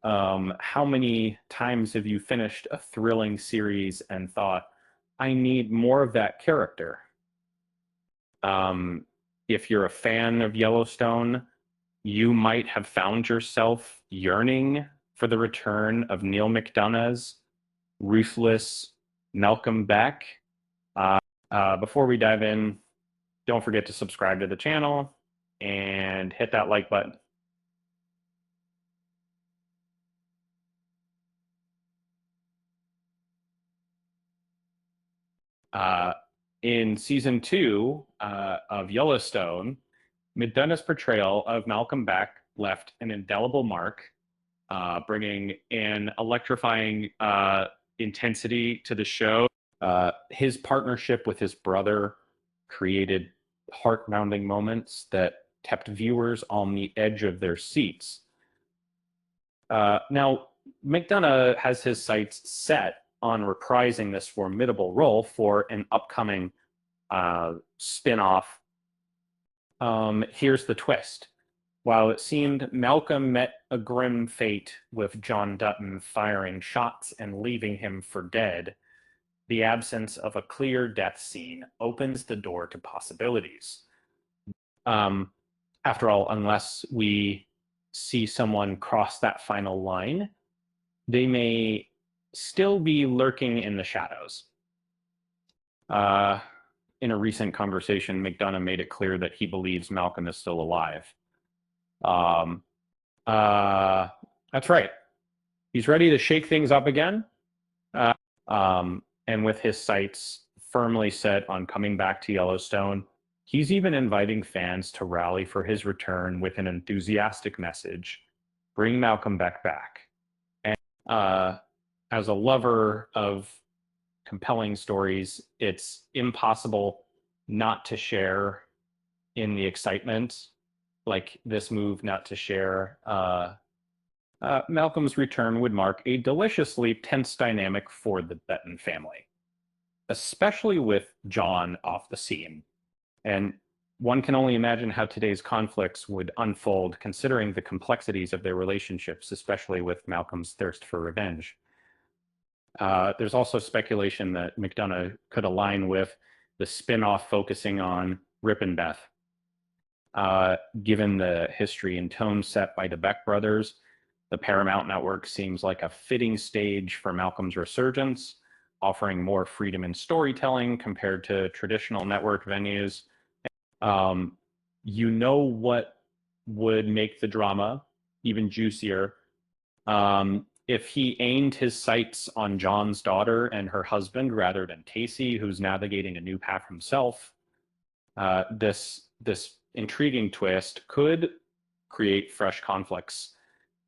How many times have you finished a thrilling series and thought, I need more of that character? Um, if you're a fan of Yellowstone, you might have found yourself yearning for the return of Neal McDonough's ruthless Malcolm Beck. Before we dive in, don't forget to subscribe to the channel and hit that like button. Uh, in season 2 of Yellowstone, McDonough's portrayal of Malcolm Beck left an indelible mark, bringing an electrifying intensity to the show. His partnership with his brother created heart-pounding moments that kept viewers on the edge of their seats. Now, McDonough has his sights set on reprising this formidable role for an upcoming spin-off. Here's the twist. While it seemed Malcolm met a grim fate with John Dutton firing shots and leaving him for dead, the absence of a clear death scene opens the door to possibilities. After all, unless we see someone cross that final line, they may still be lurking in the shadows. In a recent conversation, McDonough made it clear that he believes Malcolm is still alive. That's right. He's ready to shake things up again. And with his sights firmly set on coming back to Yellowstone, he's even inviting fans to rally for his return with an enthusiastic message: bring Malcolm Beck back. And as a lover of compelling stories, it's impossible not to share in the excitement, like this move not to share. Malcolm's return would mark a deliciously tense dynamic for the Dutton family, especially with John off the scene. And one can only imagine how today's conflicts would unfold, considering the complexities of their relationships, especially with Malcolm's thirst for revenge. There's also speculation that McDonough could align with the spin-off focusing on Rip and Beth. Given the history and tone set by the Beck brothers, the Paramount Network seems like a fitting stage for Malcolm's resurgence, offering more freedom in storytelling compared to traditional network venues. You know what would make the drama even juicier? If he aimed his sights on John's daughter and her husband rather than Casey, who's navigating a new path himself. This intriguing twist could create fresh conflicts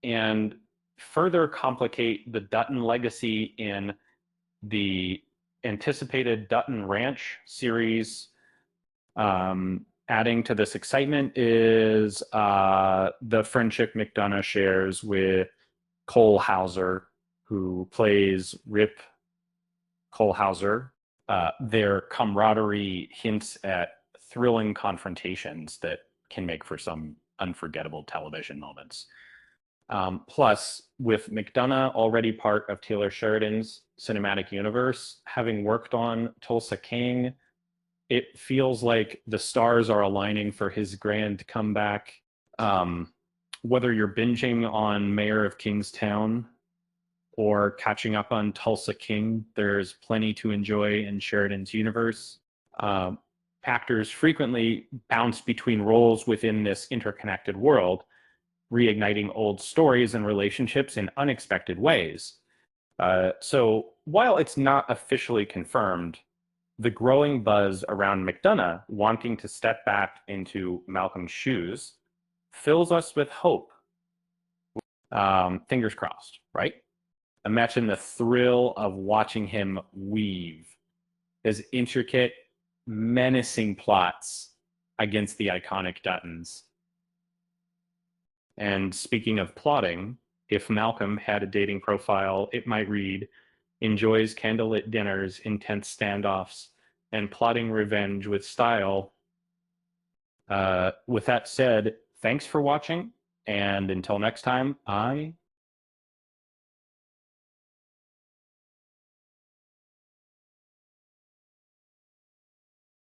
and further complicate the Dutton legacy in the anticipated Dutton Ranch series. Adding to this excitement is the friendship McDonough shares with Cole Hauser, who plays Rip Hauser. Their camaraderie hints at thrilling confrontations that can make for some unforgettable television moments. Plus, with McDonough already part of Taylor Sheridan's cinematic universe, having worked on Tulsa King, it feels like the stars are aligning for his grand comeback. Whether you're binging on Mayor of Kingstown or catching up on Tulsa King, there's plenty to enjoy in Sheridan's universe. Actors frequently bounce between roles within this interconnected world, reigniting old stories and relationships in unexpected ways. So while it's not officially confirmed, the growing buzz around McDonough wanting to step back into Malcolm's shoes fills us with hope. Fingers crossed, right? Imagine the thrill of watching him weave his intricate, menacing plots against the iconic Duttons. And speaking of plotting, if Malcolm had a dating profile, it might read, enjoys candlelit dinners, intense standoffs, and plotting revenge with style. With that said, thanks for watching, and until next time, I